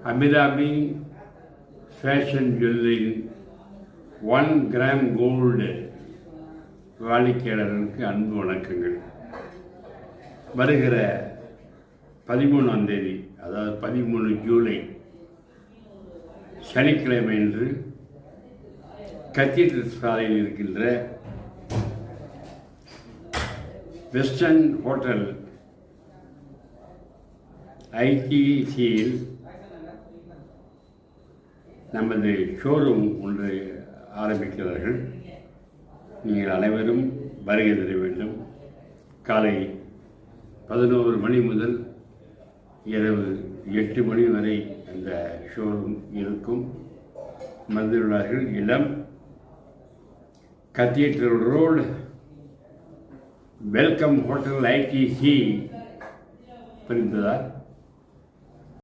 Abirami fashion ஜுவல்லரியின் 1 gram gold வாடிக்கையாளர்களுக்கு அன்பு வணக்கங்கள். வருகிற 13ஆம் தேதி, அதாவது 13 ஜூலை சனிக்கிழமை அன்று கத்தீட்ரல் சாலையில் இருக்கின்ற வெஸ்டர்ன் ஹோட்டல் ஐடிசியில் நமது ஷோரூம் ஒன்று ஆரம்பிக்கிறார்கள். நீங்கள் அனைவரும் வருகை தர வேண்டும். காலை 11 மணி முதல் இரவு 8 மணி வரை அந்த ஷோரூம் இருக்கும். வந்துள்ளார்கள். இடம் cathedral road, welcome hotel ITC. புரிந்ததா?